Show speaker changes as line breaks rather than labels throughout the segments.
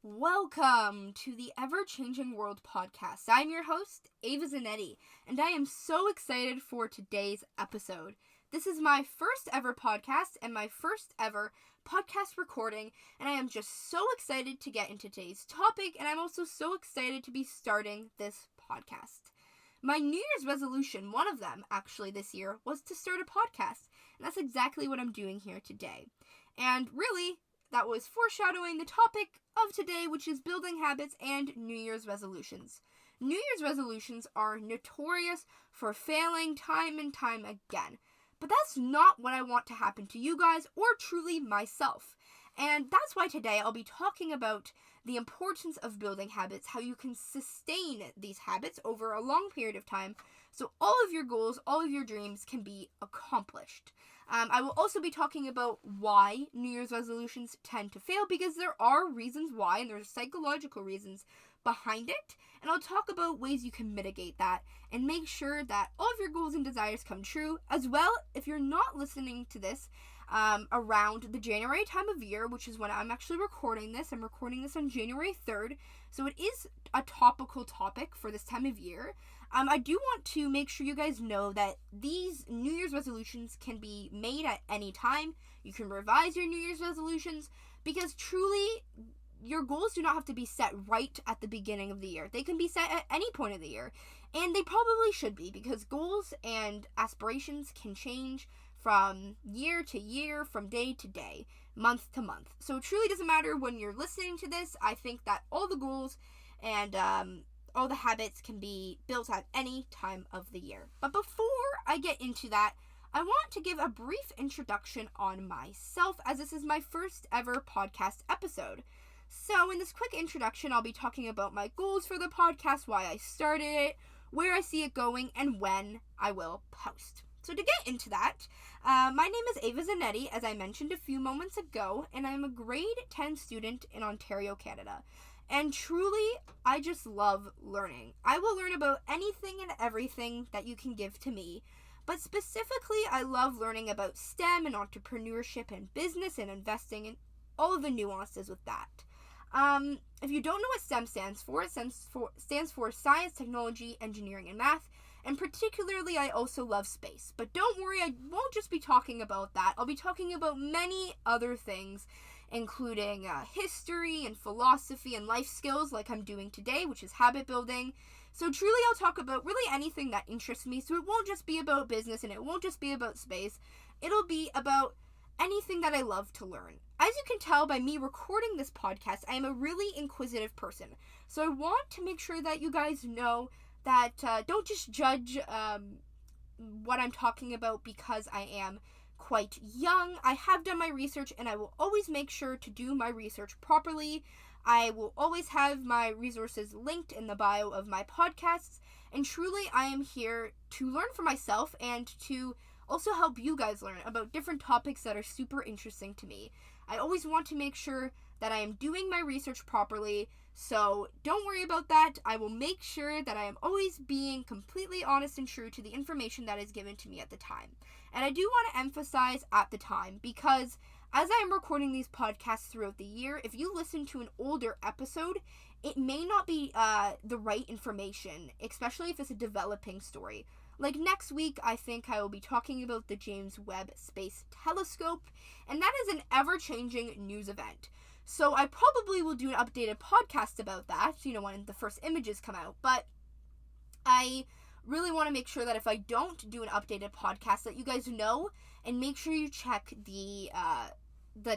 Welcome to the Ever-Changing World podcast. I'm your host, Ava Zanetti, and I am so excited for today's episode. This is my first ever podcast and my first ever podcast recording, and I am just so excited to get into today's topic, and I'm also so excited to be starting this podcast. My New Year's resolution, one of them actually this year, was to start a podcast, and that's exactly what I'm doing here today. And really, that was foreshadowing the topic of today, which is building habits and New Year's resolutions. New Year's resolutions are notorious for failing time and time again. But that's not what I want to happen to you guys or truly myself. And that's why today I'll be talking about the importance of building habits, how you can sustain these habits over a long period of time so all of your goals, all of your dreams can be accomplished. I will also be talking about why New Year's resolutions tend to fail, because there are reasons why, and there's psychological reasons behind it. And I'll talk about ways you can mitigate that and make sure that all of your goals and desires come true. As well, if you're not listening to this around the January time of year, which is when I'm actually recording this. I'm recording this on January 3rd, so it is a topical topic for this time of year. I do want to make sure you guys know that these New Year's resolutions can be made at any time. You can revise your New Year's resolutions, because truly, your goals do not have to be set right at the beginning of the year. They can be set at any point of the year, and they probably should be, because goals and aspirations can change from year to year, from day to day, month to month. So it truly doesn't matter when you're listening to this. I think that all the goals and all the habits can be built at any time of the year. But before I get into that, I want to give a brief introduction on myself, as this is my first ever podcast episode. So in this quick introduction, I'll be talking about my goals for the podcast, why I started it, where I see it going, and when I will post. So to get into that, my name is Ava Zanetti, as I mentioned a few moments ago, and I'm a grade 10 student in Ontario, Canada. And truly, I just love learning. I will learn about anything and everything that you can give to me. But specifically, I love learning about STEM and entrepreneurship and business and investing and all of the nuances with that. If you don't know what STEM stands for, it stands for Science, Technology, Engineering, and Math. And particularly, I also love space. But don't worry, I won't just be talking about that. I'll be talking about many other things, including history and philosophy and life skills like I'm doing today, which is habit building. So truly, I'll talk about really anything that interests me. So it won't just be about business and it won't just be about space. It'll be about anything that I love to learn. As you can tell by me recording this podcast, I am a really inquisitive person. So I want to make sure that you guys know that don't just judge what I'm talking about because I am quite young. I have done my research, and I will always make sure to do my research properly. I will always have my resources linked in the bio of my podcasts, and truly I am here to learn for myself and to also help you guys learn about different topics that are super interesting to me. I always want to make sure that I am doing my research properly, so don't worry about that. I will make sure that I am always being completely honest and true to the information that is given to me at the time. And I do want to emphasize at the time, because as I am recording these podcasts throughout the year, if you listen to an older episode, it may not be the right information, especially if it's a developing story. Like next week, I think I will be talking about the James Webb Space Telescope, and that is an ever-changing news event. So I probably will do an updated podcast about that, when the first images come out. But I really want to make sure that if I don't do an updated podcast, that you guys know, and make sure you check the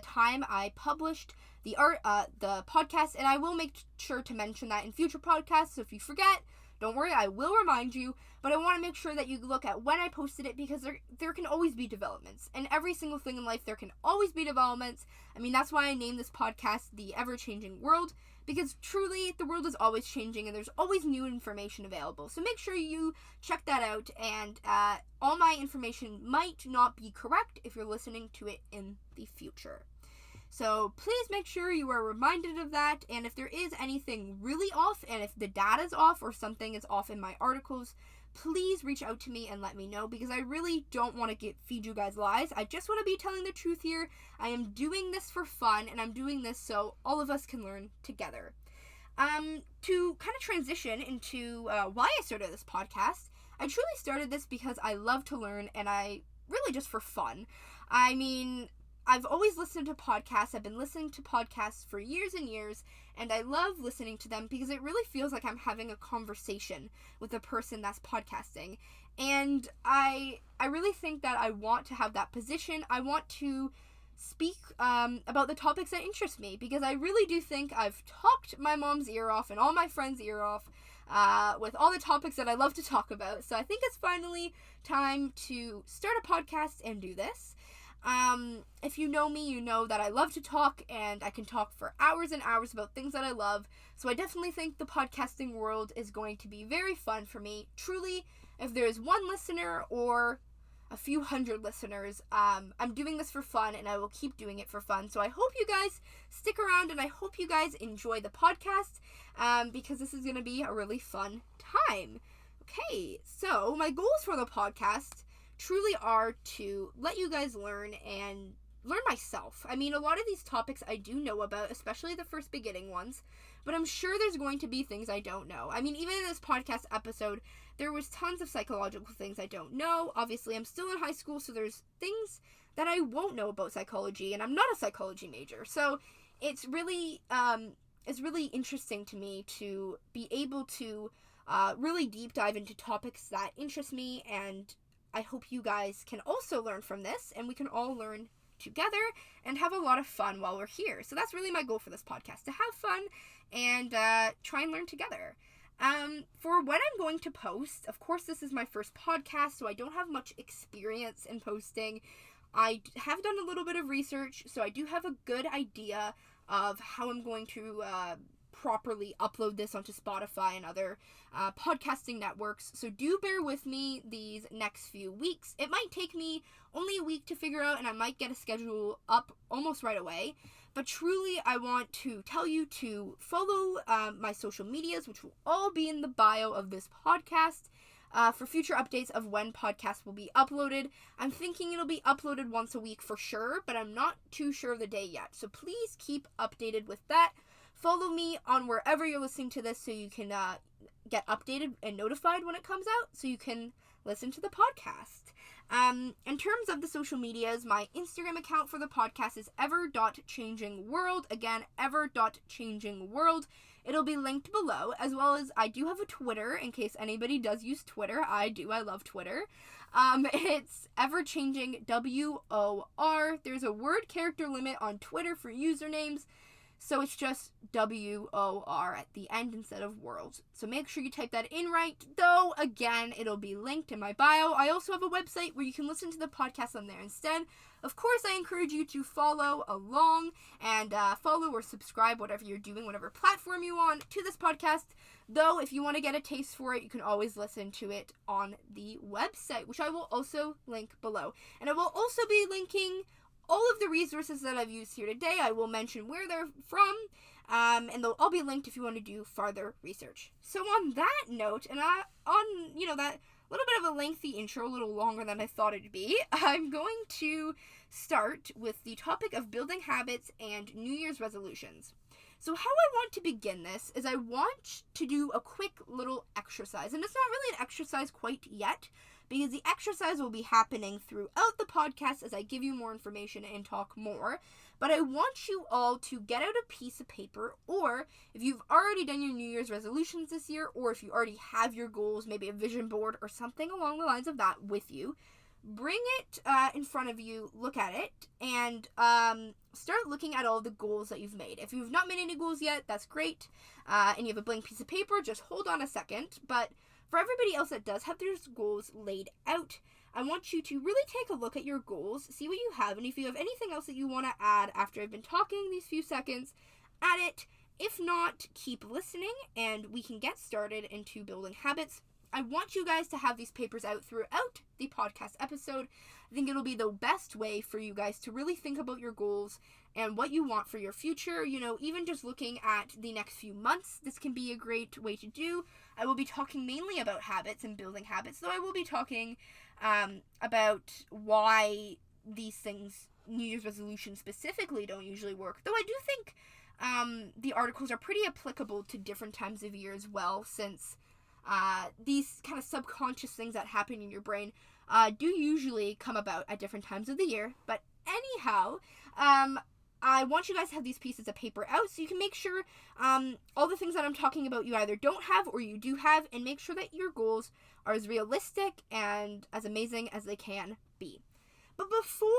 time I published the podcast, and I will make sure to mention that in future podcasts. So if you forget, don't worry, I will remind you, but I want to make sure that you look at when I posted it, because there can always be developments. And every single thing in life, there can always be developments. I mean, that's why I named this podcast The Ever-Changing World, because truly, the world is always changing and there's always new information available. So make sure you check that out, and all my information might not be correct if you're listening to it in the future. So please make sure you are reminded of that, and if there is anything really off, and if the data's off or something is off in my articles, please reach out to me and let me know, because I really don't want to feed you guys lies. I just want to be telling the truth here. I am doing this for fun, and I'm doing this so all of us can learn together. To kind of transition into why I started this podcast, I truly started this because I love to learn, and I really just for fun. I mean, I've always listened to podcasts. I've been listening to podcasts for years and years, and I love listening to them because it really feels like I'm having a conversation with a person that's podcasting. And I really think that I want to have that position. I want to speak about the topics that interest me, because I really do think I've talked my mom's ear off and all my friends' ear off with all the topics that I love to talk about. So I think it's finally time to start a podcast and do this. If you know me, you know that I love to talk, and I can talk for hours and hours about things that I love. So I definitely think the podcasting world is going to be very fun for me. Truly, if there's one listener or a few hundred listeners, I'm doing this for fun, and I will keep doing it for fun. So I hope you guys stick around, and I hope you guys enjoy the podcast, because this is going to be a really fun time. Okay, so my goals for the podcast truly are to let you guys learn and learn myself. I mean, a lot of these topics I do know about, especially the first beginning ones, but I'm sure there's going to be things I don't know. I mean, even in this podcast episode, there was tons of psychological things I don't know. Obviously, I'm still in high school, so there's things that I won't know about psychology, and I'm not a psychology major. So it's really interesting to me to be able to really deep dive into topics that interest me, and I hope you guys can also learn from this, and we can all learn together and have a lot of fun while we're here. So that's really my goal for this podcast, to have fun and try and learn together. For when I'm going to post, of course, this is my first podcast, so I don't have much experience in posting. I have done a little bit of research, so I do have a good idea of how I'm going to properly upload this onto Spotify and other podcasting networks. So do bear with me these next few weeks. It might take me only a week to figure out, and I might get a schedule up almost right away. But truly, I want to tell you to follow my social medias, which will all be in the bio of this podcast, for future updates of when podcasts will be uploaded. I'm thinking it'll be uploaded once a week for sure, but I'm not too sure of the day yet. So please keep updated with that. Follow me on wherever you're listening to this so you can get updated and notified when it comes out, so you can listen to the podcast. In terms of the social medias, my Instagram account for the podcast is ever.changingworld. Again, ever.changingworld. It'll be linked below, as well as I do have a Twitter, in case anybody does use Twitter. I do. I love Twitter. It's everchangingWOR. There's a word character limit on Twitter for usernames, so it's just WOR at the end instead of world. So make sure you type that in right, though, again, it'll be linked in my bio. I also have a website where you can listen to the podcast on there instead. Of course, I encourage you to follow along and follow or subscribe, whatever you're doing, whatever platform you want, to this podcast. Though, if you want to get a taste for it, you can always listen to it on the website, which I will also link below. And I will also be linking all of the resources that I've used here today. I will mention where they're from, and they'll all be linked if you want to do farther research. So on that note, and that little bit of a lengthy intro, a little longer than I thought it'd be, I'm going to start with the topic of building habits and New Year's resolutions. So how I want to begin this is I want to do a quick little exercise, and it's not really an exercise quite yet, because the exercise will be happening throughout the podcast as I give you more information and talk more. But I want you all to get out a piece of paper, or if you've already done your New Year's resolutions this year, or if you already have your goals, maybe a vision board or something along the lines of that with you, bring it in front of you, look at it, and start looking at all the goals that you've made. If you've not made any goals yet, that's great, and you have a blank piece of paper, just hold on a second. But for everybody else that does have their goals laid out, I want you to really take a look at your goals, see what you have, and if you have anything else that you want to add after I've been talking these few seconds, add it. If not, keep listening, and we can get started into building habits. I want you guys to have these papers out throughout the podcast episode. I think it'll be the best way for you guys to really think about your goals and what you want for your future. Even just looking at the next few months, this can be a great way to do. I will be talking mainly about habits and building habits, though I will be talking about why these things, New Year's resolutions specifically, don't usually work. Though I do think the articles are pretty applicable to different times of year as well, since these kind of subconscious things that happen in your brain do usually come about at different times of the year. But anyhow, I want you guys to have these pieces of paper out so you can make sure all the things that I'm talking about you either don't have or you do have, and make sure that your goals are as realistic and as amazing as they can be. But before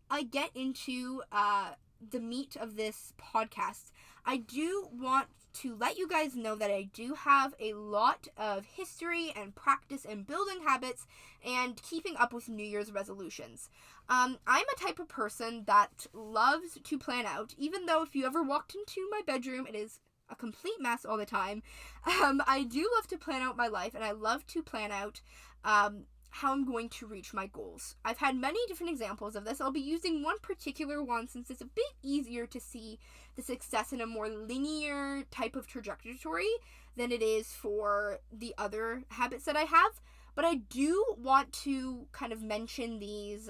I get into the meat of this podcast, I do want to let you guys know that I do have a lot of history and practice in building habits and keeping up with New Year's resolutions. I'm a type of person that loves to plan out, even though if you ever walked into my bedroom, it is a complete mess all the time. I do love to plan out my life, and I love to plan out how I'm going to reach my goals. I've had many different examples of this. I'll be using one particular one since it's a bit easier to see the success in a more linear type of trajectory than it is for the other habits that I have. But I do want to kind of mention these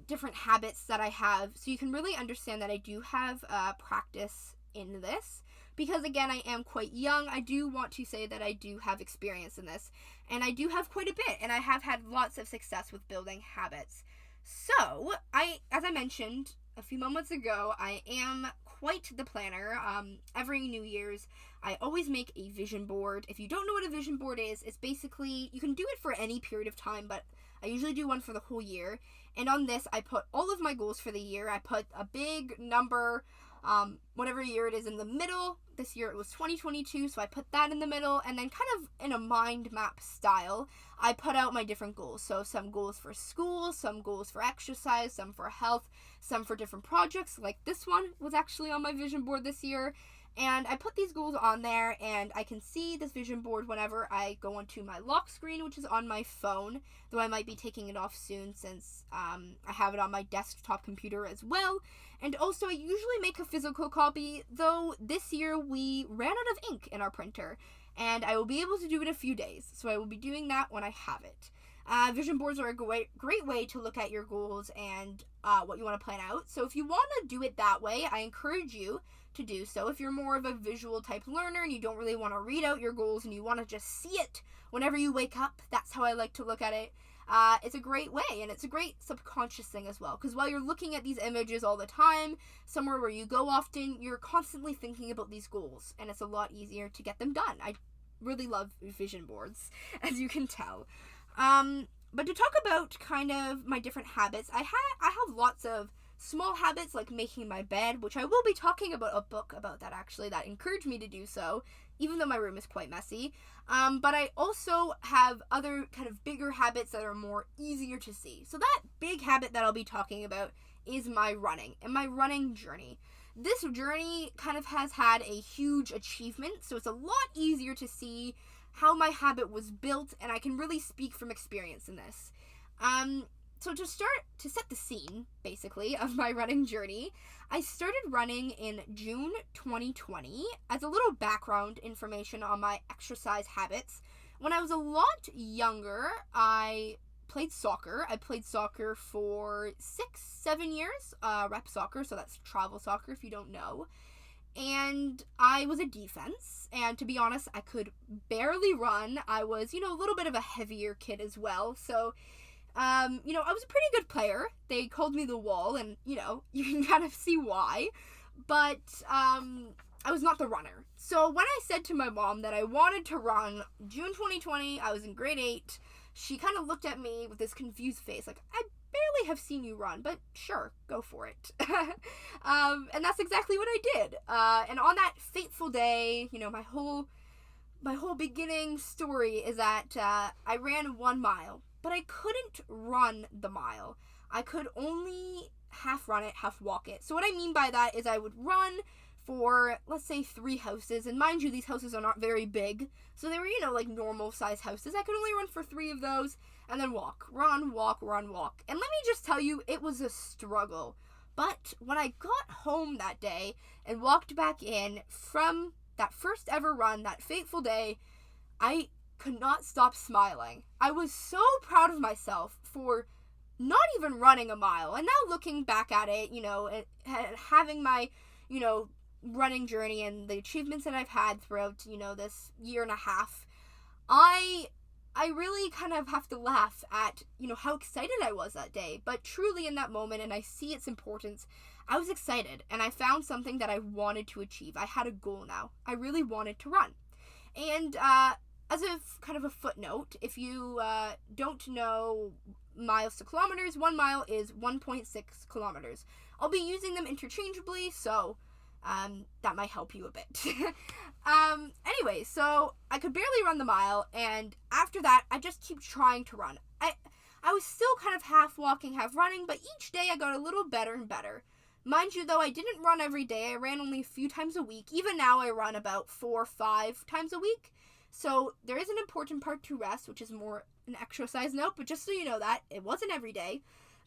different habits that I have so you can really understand that I do have practice in this. Because again, I am quite young, I do want to say that I do have experience in this. And I do have quite a bit, and I have had lots of success with building habits. So, as I mentioned a few moments ago, I am quite the planner. Every New Year's, I always make a vision board. If you don't know what a vision board is, it's basically, you can do it for any period of time, but I usually do one for the whole year. And on this, I put all of my goals for the year. I put a big number, whatever year it is, in the middle. This year it was 2022, so I put that in the middle, and then kind of in a mind map style, I put out my different goals. So some goals for school, some goals for exercise, some for health, some for different projects, like this one was actually on my vision board this year. And I put these goals on there, and I can see this vision board whenever I go onto my lock screen, which is on my phone, though I might be taking it off soon since I have it on my desktop computer as well. And also, I usually make a physical copy, though this year we ran out of ink in our printer, and I will be able to do it in a few days, so I will be doing that when I have it. Vision boards are a great way to look at your goals and what you want to plan out. So if you want to do it that way, I encourage you to do so. If you're more of a visual type learner and you don't really want to read out your goals and you want to just see it whenever you wake up, that's how I like to look at it. It's a great way, and it's a great subconscious thing as well, because while you're looking at these images all the time, somewhere where you go often, you're constantly thinking about these goals, and it's a lot easier to get them done. I really love vision boards, as you can tell. But to talk about kind of my different habits, I have lots of small habits like making my bed, which I will be talking about a book about that actually that encouraged me to do so, even though my room is quite messy. But I also have other kind of bigger habits that are more easier to see. So that big habit that I'll be talking about is my running and my running journey. This journey kind of has had a huge achievement, so it's a lot easier to see how my habit was built, and I can really speak from experience in this. So to set the scene, basically, of my running journey, I started running in June 2020. As a little background information on my exercise habits, when I was a lot younger, I played soccer. I played soccer for 6-7 years, rep soccer, so that's travel soccer if you don't know. And I was a defense, and to be honest, I could barely run. I was, a little bit of a heavier kid as well, so I was a pretty good player. They called me the Wall, and, you can kind of see why. But, I was not the runner. So when I said to my mom that I wanted to run June 2020, I was in grade 8, she kind of looked at me with this confused face, like, I barely have seen you run, but sure, go for it. And that's exactly what I did. And on that fateful day, my whole beginning story is that I ran 1 mile. But I couldn't run the mile. I could only half run it, half walk it. So what I mean by that is I would run for, let's say, 3 houses. And mind you, these houses are not very big. So they were, like normal size houses. I could only run for 3 of those and then walk. Run, walk, run, walk. And let me just tell you, it was a struggle. But when I got home that day and walked back in from that first ever run, that fateful day, I could not stop smiling. I was so proud of myself for not even running a mile. And now looking back at it, having my, running journey and the achievements that I've had throughout, this year and a half, I really kind of have to laugh at, how excited I was that day. But truly in that moment, and I see its importance, I was excited and I found something that I wanted to achieve. I had a goal now. I really wanted to run. And as a kind of a footnote, if you don't know miles to kilometers, 1 mile is 1.6 kilometers. I'll be using them interchangeably, so that might help you a bit. Anyway, so I could barely run the mile, and after that, I just keep trying to run. I was still kind of half walking, half running, but each day I got a little better and better. Mind you, though, I didn't run every day. I ran only a few times a week. Even now, I run about 4 or 5 times a week. So there is an important part to rest, which is more an exercise note, but just so you know that, it wasn't every day.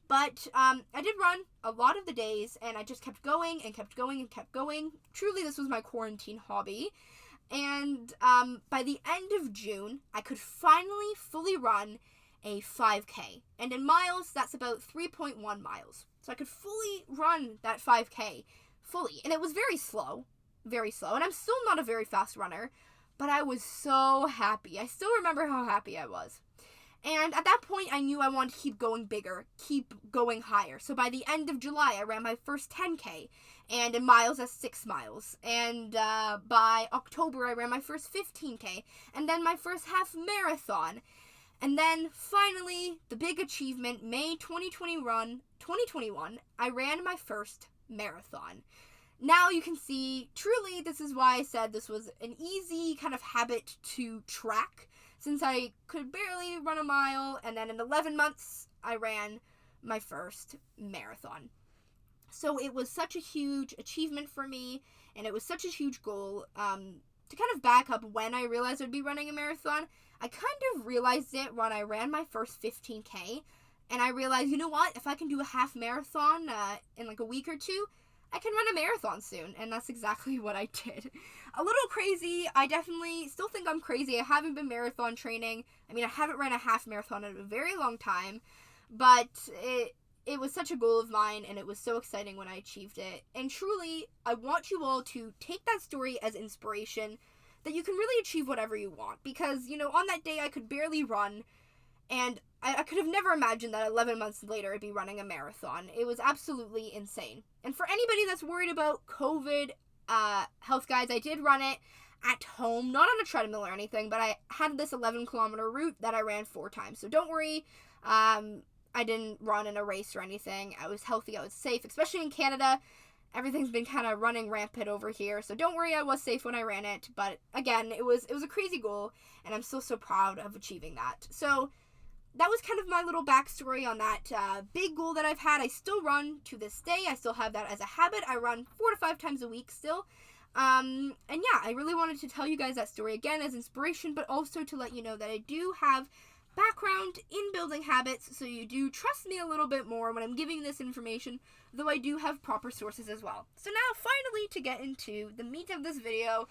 But I did run a lot of the days, and I just kept going and kept going and kept going. Truly, this was my quarantine hobby. And by the end of June, I could finally fully run a 5K. And in miles, that's about 3.1 miles. So I could fully run that 5K fully. And it was very slow. And I'm still not a very fast runner, but I was so happy. I still remember how happy I was. And at that point, I knew I wanted to keep going bigger, keep going higher. So by the end of July, I ran my first 10K. And in miles, that's 6 miles. And by October, I ran my first 15K. And then my first half marathon. And then finally, the big achievement, May 2021, I ran my first marathon. Now you can see, truly, this is why I said this was an easy kind of habit to track, since I could barely run a mile, and then in 11 months, I ran my first marathon. So it was such a huge achievement for me, and it was such a huge goal. To kind of back up when I realized I'd be running a marathon, I kind of realized it when I ran my first 15K, and I realized, you know what, if I can do a half marathon in like a week or 2, I can run a marathon soon, and that's exactly what I did. A little crazy. I definitely still think I'm crazy. I haven't been marathon training. I mean, I haven't ran a half marathon in a very long time, but it was such a goal of mine, and it was so exciting when I achieved it. And truly, I want you all to take that story as inspiration, that you can really achieve whatever you want, because, on that day I could barely run, and I could have never imagined that 11 months later I'd be running a marathon. It was absolutely insane. And for anybody that's worried about COVID health guides, I did run it at home, not on a treadmill or anything, but I had this 11-kilometer route that I ran 4 times. So don't worry, I didn't run in a race or anything. I was healthy, I was safe, especially in Canada. Everything's been kind of running rampant over here, so don't worry, I was safe when I ran it. But again, it was a crazy goal, and I'm still so proud of achieving that. So that was kind of my little backstory on that big goal that I've had. I still run to this day. I still have that as a habit. I run 4 to 5 times a week still. And yeah, I really wanted to tell you guys that story again as inspiration, but also to let you know that I do have background in building habits, so you do trust me a little bit more when I'm giving this information, though I do have proper sources as well. So now, finally, to get into the meat of this video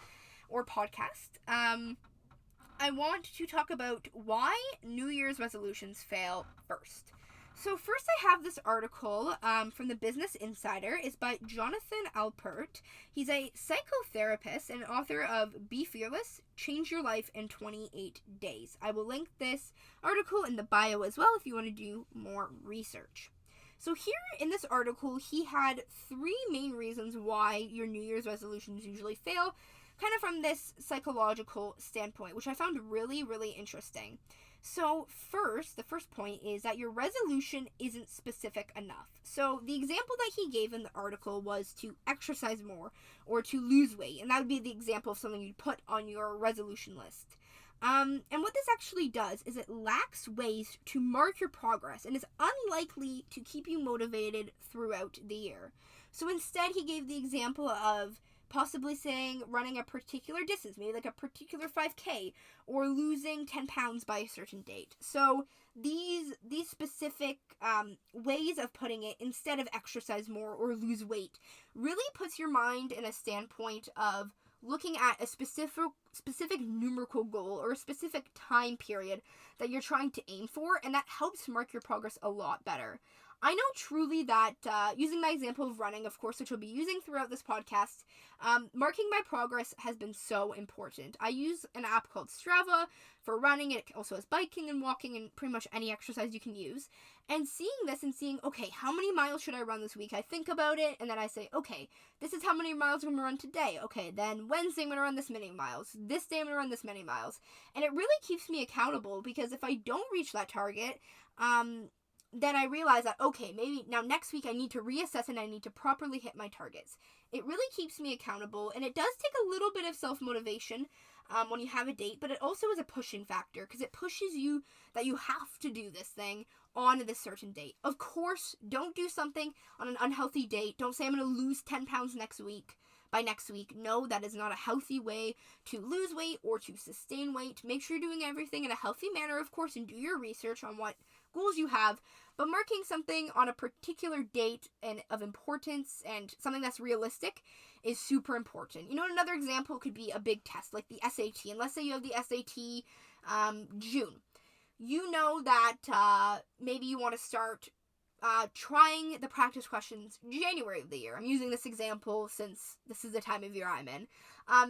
or podcast, I want to talk about why New Year's resolutions fail first. So first I have this article from the Business Insider. It's by Jonathan Alpert. He's a psychotherapist and author of Be Fearless, Change Your Life in 28 Days. I will link this article in the bio as well if you want to do more research. So here in this article, he had 3 main reasons why your New Year's resolutions usually fail, kind of from this psychological standpoint, which I found really, really interesting. So the first point is that your resolution isn't specific enough. So the example that he gave in the article was to exercise more or to lose weight, and that would be the example of something you'd put on your resolution list. And what this actually does is it lacks ways to mark your progress and is unlikely to keep you motivated throughout the year. So instead, he gave the example of possibly saying running a particular distance, maybe like a particular 5K, or losing 10 pounds by a certain date. So these specific ways of putting it, instead of exercise more or lose weight, really puts your mind in a standpoint of looking at a specific numerical goal or a specific time period that you're trying to aim for, and that helps mark your progress a lot better. I know truly that, using my example of running, of course, which we'll be using throughout this podcast, marking my progress has been so important. I use an app called Strava for running. It also has biking and walking and pretty much any exercise you can use. And seeing this and seeing, okay, how many miles should I run this week? I think about it, and then I say, okay, this is how many miles I'm going to run today. Okay, then Wednesday I'm going to run this many miles. This day I'm going to run this many miles. And it really keeps me accountable, because if I don't reach that target, then I realize that, okay, maybe now next week I need to reassess and I need to properly hit my targets. It really keeps me accountable, and it does take a little bit of self-motivation when you have a date, but it also is a pushing factor, because it pushes you that you have to do this thing on this certain date. Of course, don't do something on an unhealthy date. Don't say I'm going to lose 10 pounds by next week. No, that is not a healthy way to lose weight or to sustain weight. Make sure you're doing everything in a healthy manner, of course, and do your research on what goals you have, but marking something on a particular date and of importance and something that's realistic is super important. You know, another example could be a big test like the SAT, and let's say you have the SAT June. You know that maybe you want to start trying the practice questions January of the year. I'm using this example since this is the time of year I'm in.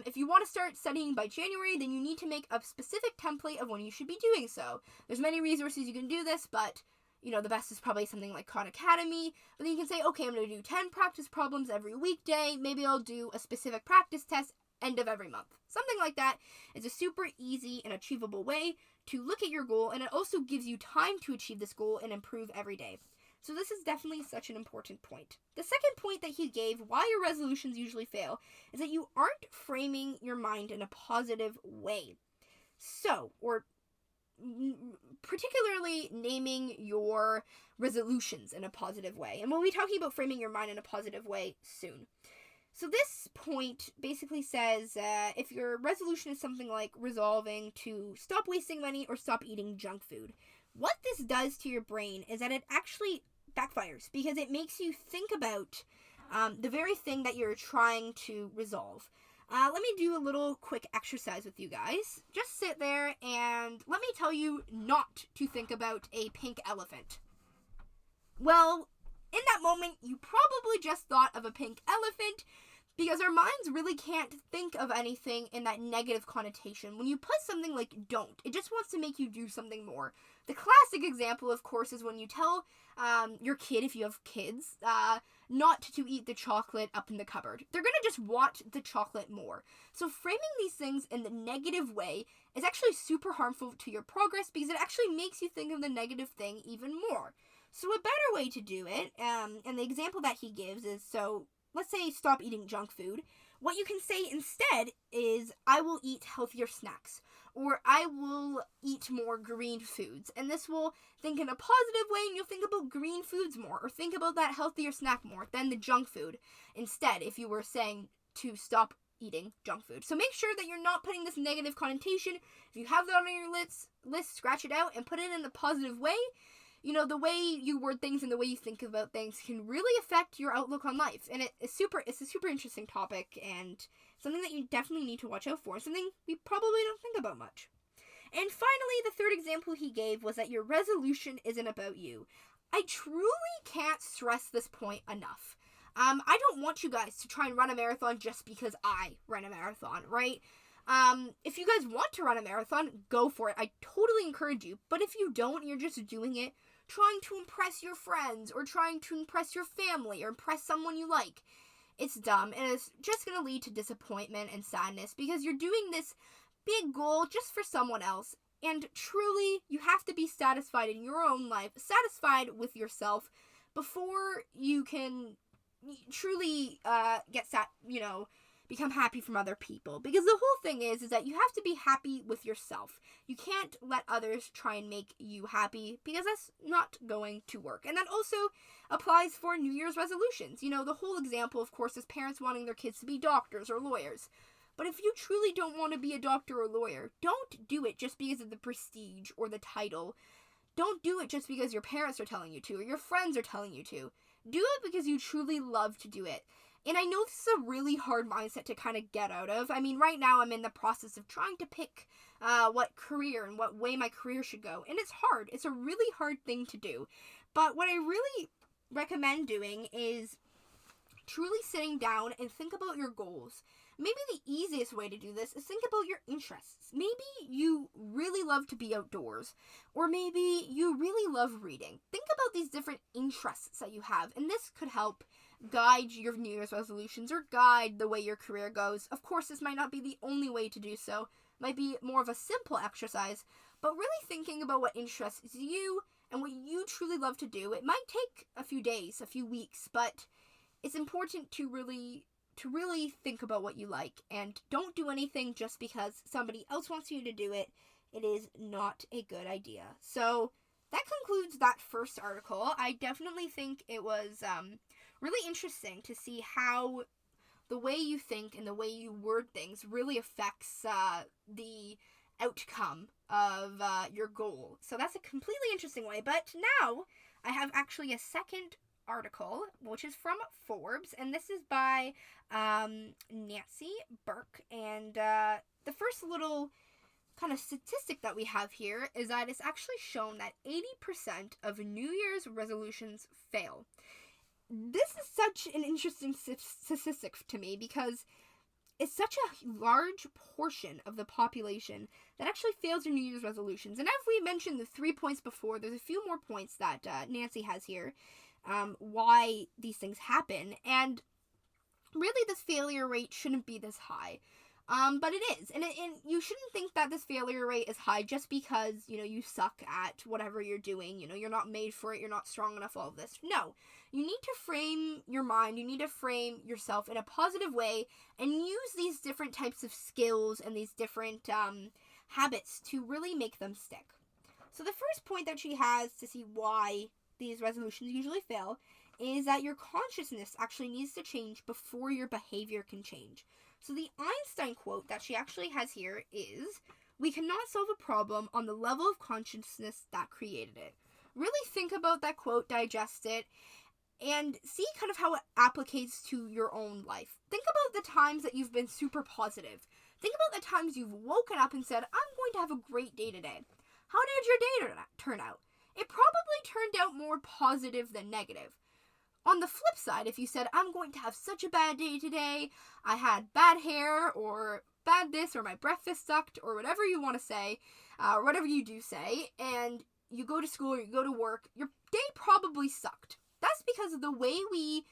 If you want to start studying by January, then you need to make a specific template of when you should be doing so. There's many resources you can do this, but you know, the best is probably something like Khan Academy. But then you can say, okay, I'm going to do 10 practice problems every weekday. Maybe I'll do a specific practice test end of every month. Something like that is a super easy and achievable way to look at your goal, and it also gives you time to achieve this goal and improve every day. So this is definitely such an important point. The second point that he gave why your resolutions usually fail is that you aren't framing your mind in a positive way. So, or particularly naming your resolutions in a positive way. And we'll be talking about framing your mind in a positive way soon. So this point basically says if your resolution is something like resolving to stop wasting money or stop eating junk food, what this does to your brain is that it actually backfires, because it makes you think about the very thing that you're trying to resolve. Let me do a little quick exercise with you guys. Just sit there and let me tell you not to think about a pink elephant. Well, in that moment, you probably just thought of a pink elephant, because our minds really can't think of anything in that negative connotation. When you put something like don't, it just wants to make you do something more. The classic example, of course, is when you tell your kid, if you have kids, not to eat the chocolate up in the cupboard. They're going to just want the chocolate more. So framing these things in the negative way is actually super harmful to your progress, because it actually makes you think of the negative thing even more. So a better way to do it, and the example that he gives is, so let's say stop eating junk food. What you can say instead is, I will eat healthier snacks, or I will eat more green foods. And this will think in a positive way, and you'll think about green foods more, or think about that healthier snack more than the junk food instead, if you were saying to stop eating junk food. So make sure that you're not putting this negative connotation. If you have that on your list, scratch it out and put it in a positive way. You know, the way you word things and the way you think about things can really affect your outlook on life. And it's a super interesting topic, and something that you definitely need to watch out for, something we probably don't think about much. And finally, the third example he gave was that your resolution isn't about you. I truly can't stress this point enough. I don't want you guys to try and run a marathon just because I ran a marathon, right? If you guys want to run a marathon, go for it. I totally encourage you. But if you don't, you're just doing it trying to impress your friends, or trying to impress your family, or impress someone you like, it's dumb, and it's just going to lead to disappointment and sadness, because you're doing this big goal just for someone else. And truly, you have to be satisfied in your own life, satisfied with yourself, before you can truly become happy from other people. Because the whole thing is that you have to be happy with yourself. You can't let others try and make you happy, because that's not going to work. And that also applies for New Year's resolutions. You know, the whole example, of course, is parents wanting their kids to be doctors or lawyers. But if you truly don't want to be a doctor or lawyer, don't do it just because of the prestige or the title. Don't do it just because your parents are telling you to or your friends are telling you to. Do it because you truly love to do it. And I know this is a really hard mindset to kind of get out of. I mean, right now I'm in the process of trying to pick what career and what way my career should go. And it's hard. It's a really hard thing to do. But what I really recommend doing is truly sitting down and think about your goals. Maybe the easiest way to do this is think about your interests. Maybe you really love to be outdoors, or maybe you really love reading. Think about these different interests that you have, and this could help guide your New Year's resolutions or guide the way your career goes. Of course, this might not be the only way to do so. It might be more of a simple exercise, but really thinking about what interests you and what you truly love to do. It might take a few days, a few weeks, but it's important to really think about what you like, and don't do anything just because somebody else wants you to do it. It is not a good idea. So that concludes that first article. I definitely think it was really interesting to see how the way you think and the way you word things really affects the outcome of your goal. So that's a completely interesting way. But now I have actually a second article, which is from Forbes, and this is by Nancy Burke. And the first little kind of statistic that we have here is that it's actually shown that 80% of New Year's resolutions fail. This is such an interesting statistic to me, because it's such a large portion of the population that actually fails their New Year's resolutions. And as we mentioned the 3 points before, there's a few more points that Nancy has here, why these things happen. And really, this failure rate shouldn't be this high. But it is. And you shouldn't think that this failure rate is high just because, you suck at whatever you're doing. You're not made for it. You're not strong enough, all of this. No. You need to frame your mind. You need to frame yourself in a positive way and use these different types of skills and these different habits to really make them stick. So the first point that she has to see why these resolutions usually fail is that your consciousness actually needs to change before your behavior can change. So the Einstein quote that she actually has here is, "We cannot solve a problem on the level of consciousness that created it." Really think about that quote, digest it, and see kind of how it applicates to your own life. Think about the times that you've been super positive. Think about the times you've woken up and said, "I'm going to have a great day today." How did your day turn out? It probably turned out more positive than negative. On the flip side, if you said, "I'm going to have such a bad day today, I had bad hair, or bad this, or my breakfast sucked," or whatever you want to say, or whatever you do say, and you go to school or you go to work, your day probably sucked. That's because of the way we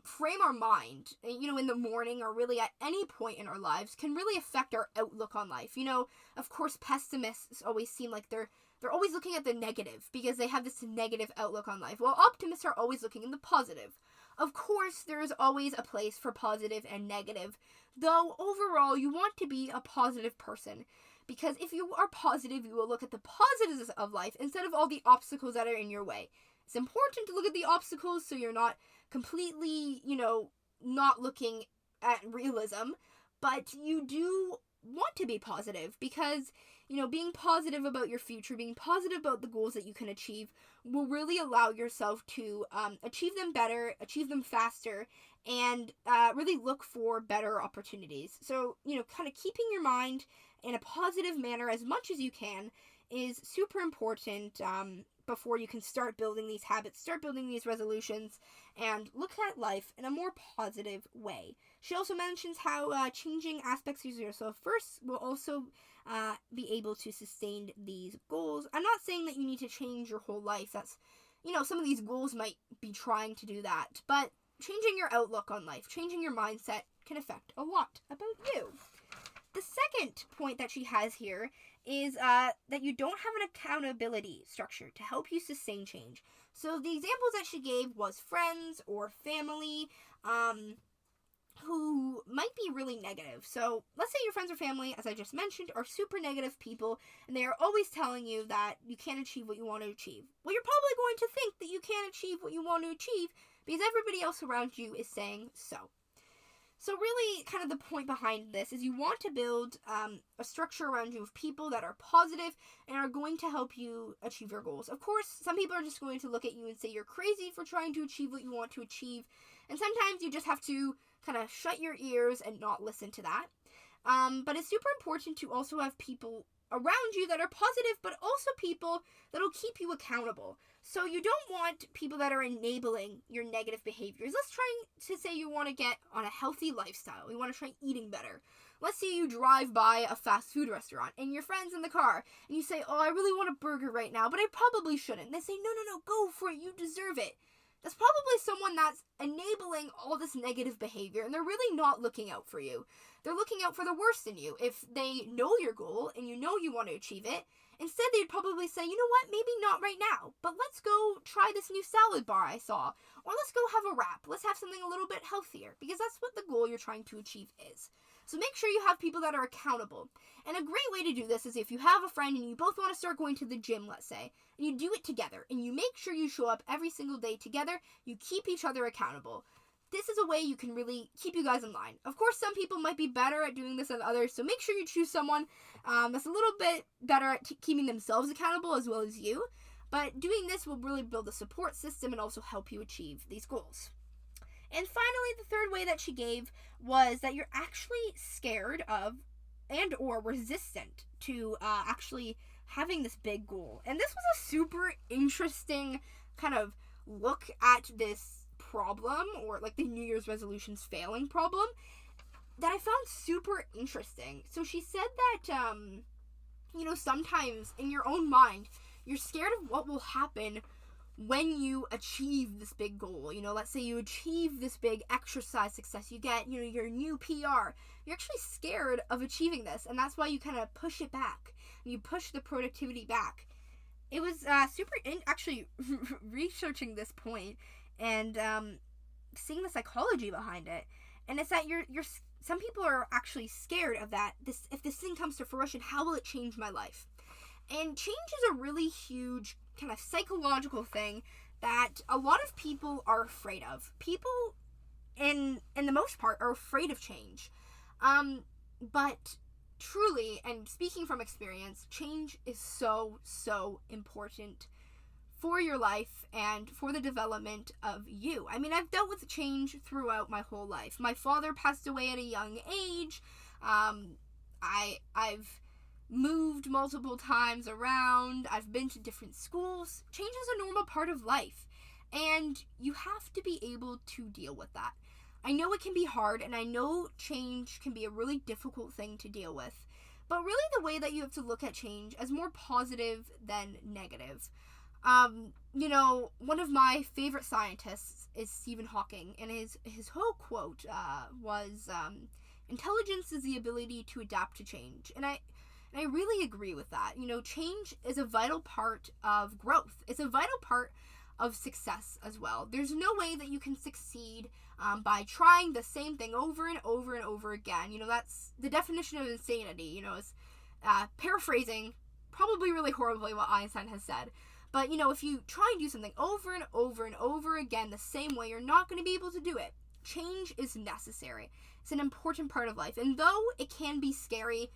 frame our mind, in the morning or really at any point in our lives can really affect our outlook on life. Of course, pessimists always seem like they're always looking at the negative because they have this negative outlook on life, while optimists are always looking in the positive. Of course, there is always a place for positive and negative, though overall you want to be a positive person, because if you are positive, you will look at the positives of life instead of all the obstacles that are in your way. It's important to look at the obstacles so you're not completely, not looking at realism, but you do want to be positive because, being positive about your future, being positive about the goals that you can achieve will really allow yourself to achieve them better, achieve them faster, and really look for better opportunities. So, kind of keeping your mind in a positive manner as much as you can is super important before you can start building these habits, start building these resolutions, and look at life in a more positive way. She also mentions how changing aspects of yourself first will also be able to sustain these goals. I'm not saying that you need to change your whole life. That's, some of these goals might be trying to do that, but changing your outlook on life, changing your mindset can affect a lot about you. The second point that she has here is that you don't have an accountability structure to help you sustain change. So the examples that she gave was friends or family, who might be really negative. So let's say your friends or family, as I just mentioned, are super negative people, and they are always telling you that you can't achieve what you want to achieve. Well, you're probably going to think that you can't achieve what you want to achieve because everybody else around you is saying so. So really, kind of the point behind this is you want to build a structure around you of people that are positive and are going to help you achieve your goals. Of course, some people are just going to look at you and say you're crazy for trying to achieve what you want to achieve. And sometimes you just have to kind of shut your ears and not listen to that. But it's super important to also have people around you that are positive, but also people that'll keep you accountable. So you don't want people that are enabling your negative behaviors. Let's try to say you want to get on a healthy lifestyle. You want to try eating better. Let's say you drive by a fast food restaurant and your friend's in the car and you say, oh, I really want a burger right now, but I probably shouldn't. And they say, no, go for it. You deserve it. That's probably someone that's enabling all this negative behavior, and they're really not looking out for you. They're looking out for the worst in you. If they know your goal and you know you want to achieve it, instead they'd probably say, you know what, maybe not right now, but let's go try this new salad bar I saw, or let's go have a wrap. Let's have something a little bit healthier, because that's what the goal you're trying to achieve is. So make sure you have people that are accountable. And a great way to do this is if you have a friend and you both want to start going to the gym, let's say, and you do it together, and you make sure you show up every single day together, you keep each other accountable. This is a way you can really keep you guys in line. Of course, some people might be better at doing this than others, so make sure you choose someone that's a little bit better at keeping themselves accountable as well as you. But doing this will really build a support system and also help you achieve these goals. And finally, the third way that she gave was that you're actually scared of and or resistant to actually having this big goal. And this was a super interesting kind of look at this problem, or like the New Year's resolutions failing problem, that I found super interesting. So she said that, sometimes in your own mind, you're scared of what will happen when you achieve this big goal. Let's say you achieve this big exercise success, you get, your new PR. You're actually scared of achieving this, and that's why you kind of push it back. You push the productivity back. It was actually researching this point and seeing the psychology behind it. And it's that you're some people are actually scared of that. If this thing comes to fruition, how will it change my life? And change is a really huge kind of psychological thing that a lot of people are afraid of. People, in the most part, are afraid of change. But truly, and speaking from experience, change is so, so important for your life and for the development of you. I mean, I've dealt with change throughout my whole life. My father passed away at a young age. I've moved multiple times around. I've been to different schools. Change is a normal part of life, and you have to be able to deal with that. I know it can be hard, and I know change can be a really difficult thing to deal with, but really the way that you have to look at change as more positive than negative. One of my favorite scientists is Stephen Hawking, and his whole quote was, intelligence is the ability to adapt to change. And I really agree with that. Change is a vital part of growth. It's a vital part of success as well. There's no way that you can succeed by trying the same thing over and over and over again. That's the definition of insanity. It's paraphrasing probably really horribly what Einstein has said. But, if you try and do something over and over and over again the same way, you're not going to be able to do it. Change is necessary. It's an important part of life. And though it can be scary,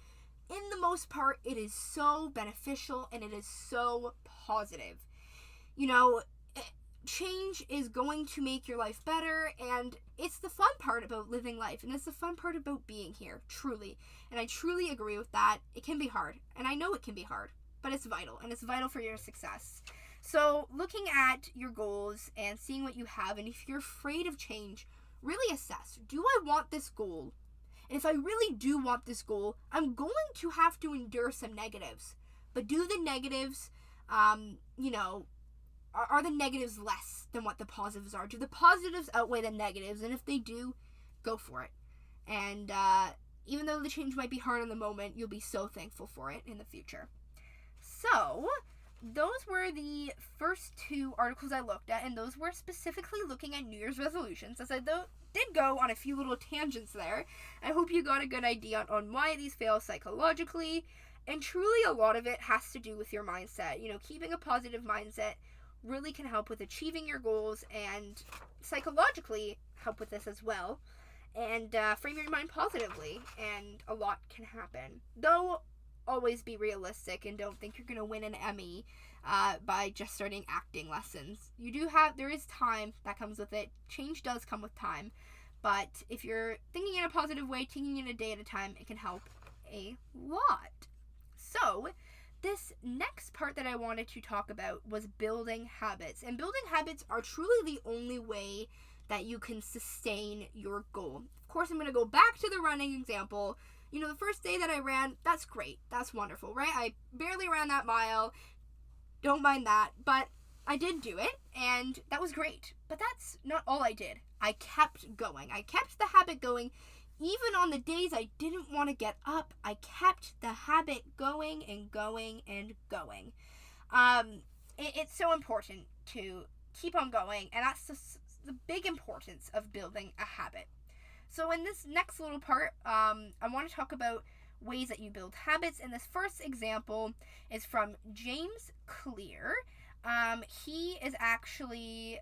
in the most part, it is so beneficial and it is so positive. Change is going to make your life better, and it's the fun part about living life, and it's the fun part about being here, truly. And I truly agree with that. It can be hard, and I know it can be hard, but it's vital, and it's vital for your success. So looking at your goals and seeing what you have, and if you're afraid of change, really assess, do I want this goal? And if I really do want this goal, I'm going to have to endure some negatives. But do the negatives, are the negatives less than what the positives are? Do the positives outweigh the negatives? And if they do, go for it. And even though the change might be hard in the moment, you'll be so thankful for it in the future. So, those were the first two articles I looked at, and those were specifically looking at New Year's resolutions. As I did go on a few little tangents there. I hope you got a good idea on why these fail psychologically. And truly, a lot of it has to do with your mindset. Keeping a positive mindset really can help with achieving your goals and psychologically help with this as well. And frame your mind positively, and a lot can happen. Though, always be realistic and don't think you're going to win an Emmy by just starting acting lessons. There is time that comes with it. Change does come with time. But if you're thinking in a positive way, taking it a day at a time, it can help a lot. So, this next part that I wanted to talk about was building habits. And building habits are truly the only way that you can sustain your goal. Of course, I'm going to go back to the running example. The first day that I ran, that's great. That's wonderful, right? I barely ran that mile. Don't mind that. But I did do it, and that was great. But that's not all I did. I kept going. I kept the habit going. Even on the days I didn't want to get up, I kept the habit going and going and going. It's so important to keep on going, and that's the big importance of building a habit. So in this next little part, I want to talk about ways that you build habits. And this first example is from James Clear. He is actually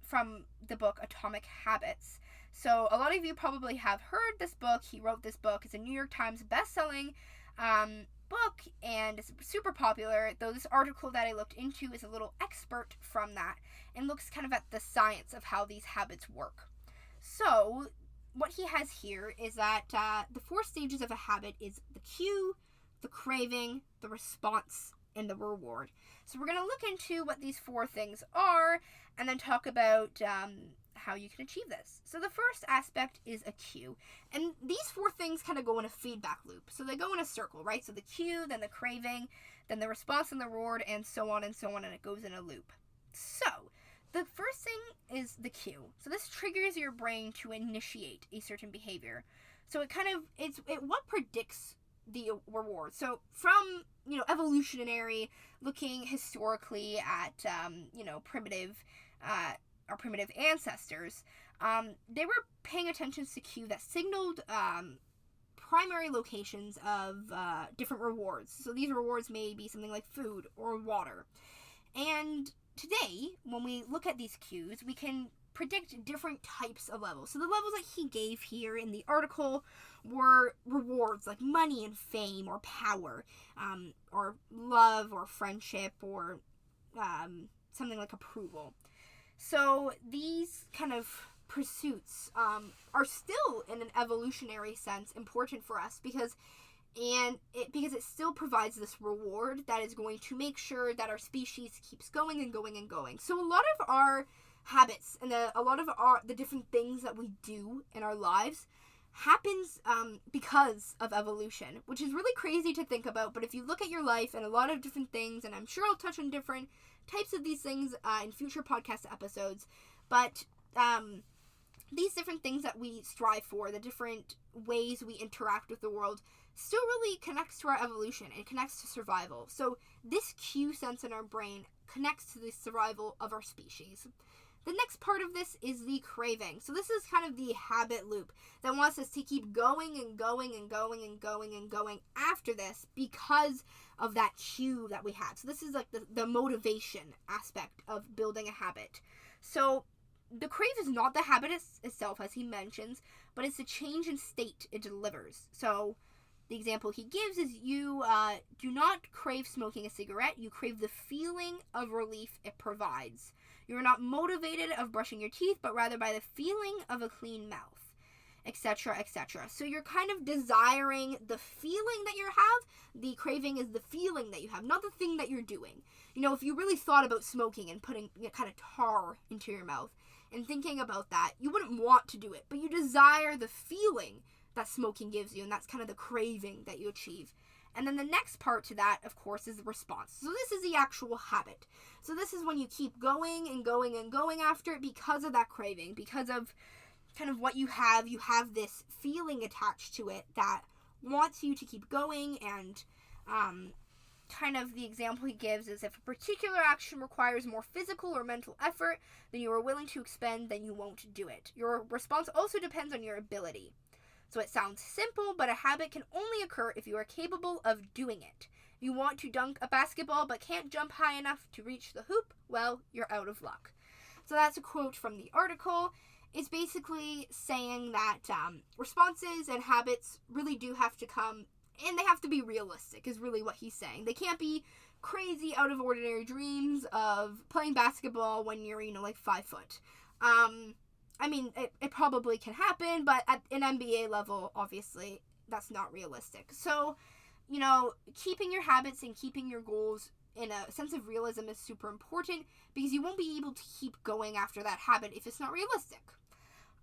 from the book Atomic Habits. So a lot of you probably have heard this book. He wrote this book. It's a New York Times best-selling book, and it's super popular, though this article that I looked into is a little expert from that and looks kind of at the science of how these habits work. So what he has here is that the 4 stages of a habit is the cue, the craving, the response, and the reward. So we're going to look into what these 4 things are and then talk about how you can achieve this. So the first aspect is a cue. And these 4 things kind of go in a feedback loop. So they go in a circle, right? So the cue, then the craving, then the response and the reward, and so on, and it goes in a loop. So the first thing is the cue. So this triggers your brain to initiate a certain behavior. So it's what predicts the reward. So from, evolutionary, looking historically at, our primitive ancestors, they were paying attention to cue that signaled primary locations of different rewards. So these rewards may be something like food or water. And today, when we look at these cues, we can predict different types of levels. So the levels that he gave here in the article were rewards like money and fame or power, or love or friendship, or something like approval. So these kind of pursuits are still, in an evolutionary sense, important for us because it still provides this reward that is going to make sure that our species keeps going and going and going. So a lot of our habits and a lot of the different things that we do in our lives happens because of evolution, which is really crazy to think about. But if you look at your life and a lot of different things, and I'm sure I'll touch on different types of these things in future podcast episodes, but these different things that we strive for, the different ways we interact with the world, still really connects to our evolution. It connects to survival. So this cue sense in our brain connects to the survival of our species. The next part of this is the craving. So this is kind of the habit loop that wants us to keep going and going and going and going and going after this because of that cue that we had. So this is like the motivation aspect of building a habit. So the crave is not the habit itself, as he mentions, but it's the change in state it delivers. So the example he gives is you do not crave smoking a cigarette. You crave the feeling of relief it provides. You're not motivated of brushing your teeth, but rather by the feeling of a clean mouth, etc., etc. So you're kind of desiring the feeling that you have. The craving is the feeling that you have, not the thing that you're doing. If you really thought about smoking and putting kind of tar into your mouth and thinking about that, you wouldn't want to do it, but you desire the feeling that smoking gives you, and that's kind of the craving that you achieve. And then the next part to that, of course, is the response. So this is the actual habit. So this is when you keep going and going and going after it because of that craving, because of kind of what you have this feeling attached to it that wants you to keep going and kind of the example he gives is if a particular action requires more physical or mental effort than you are willing to expend, then you won't do it. Your response also depends on your ability. So it sounds simple, but a habit can only occur if you are capable of doing it. If you want to dunk a basketball but can't jump high enough to reach the hoop, well, you're out of luck. So that's a quote from the article. It's basically saying that responses and habits really do have to come, and they have to be realistic, is really what he's saying. They can't be crazy, out of ordinary dreams of playing basketball when you're, 5 foot. It probably can happen, but at an NBA level, obviously, that's not realistic. So, keeping your habits and keeping your goals in a sense of realism is super important, because you won't be able to keep going after that habit if it's not realistic.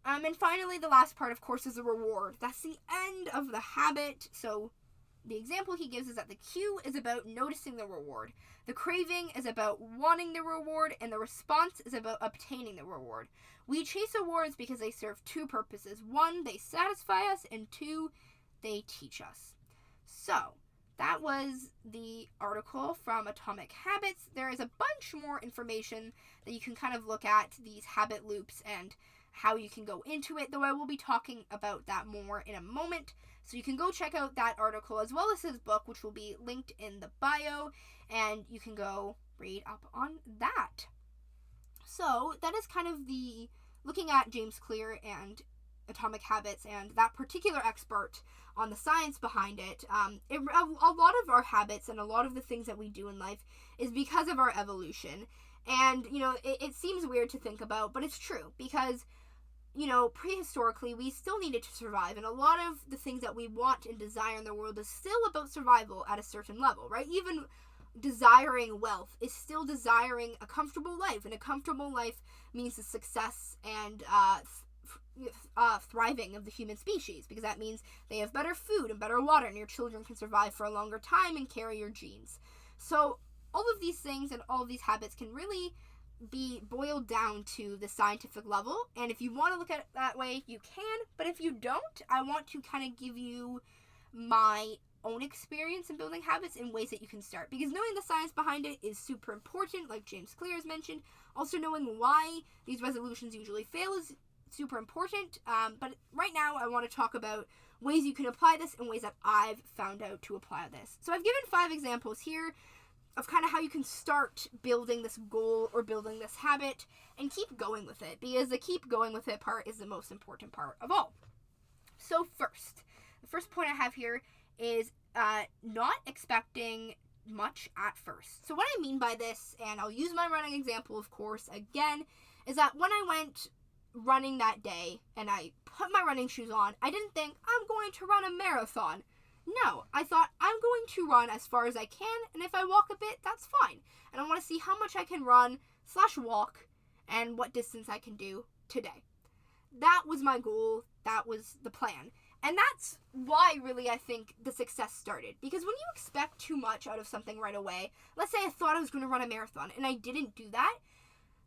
And finally, the last part, of course, is the reward. That's the end of the habit. So the example he gives is that the cue is about noticing the reward. The craving is about wanting the reward, and the response is about obtaining the reward. We chase awards because they serve two purposes. One, they satisfy us, and two, they teach us. So that was the article from Atomic Habits. There is a bunch more information that you can kind of look at, these habit loops and how you can go into it, though I will be talking about that more in a moment. So you can go check out that article as well as his book, which will be linked in the bio, and you can go read up on that. So that is kind of the looking at James Clear and Atomic Habits and that particular expert on the science behind it. A lot of our habits and a lot of the things that we do in life is because of our evolution. And, it seems weird to think about, but it's true, because prehistorically, we still needed to survive, and a lot of the things that we want and desire in the world is still about survival at a certain level, right? Even desiring wealth is still desiring a comfortable life, and a comfortable life means the success and thriving of the human species, because that means they have better food and better water, and your children can survive for a longer time and carry your genes. So all of these things and all of these habits can really be boiled down to the scientific level, and if you want to look at it that way, you can, but if you don't, I want to kind of give you my own experience in building habits in ways that you can start, because knowing the science behind it is super important, like James Clear has mentioned. Also knowing why these resolutions usually fail is super important, but right now I want to talk about ways you can apply this and ways that I've found out to apply this. So I've given 5 examples here of kind of how you can start building this goal or building this habit and keep going with it, because the keep going with it part is the most important part of all. So the first point I have here is not expecting much at first. So what I mean by this, and I'll use my running example, of course, again, is that when I went running that day and I put my running shoes on, I didn't think I'm going to run a marathon. No, I thought I'm going to run as far as I can, and if I walk a bit, that's fine. And I want to see how much I can run/walk and what distance I can do today. That was my goal. That was the plan. And that's why really I think the success started. Because when you expect too much out of something right away, let's say I thought I was going to run a marathon and I didn't do that,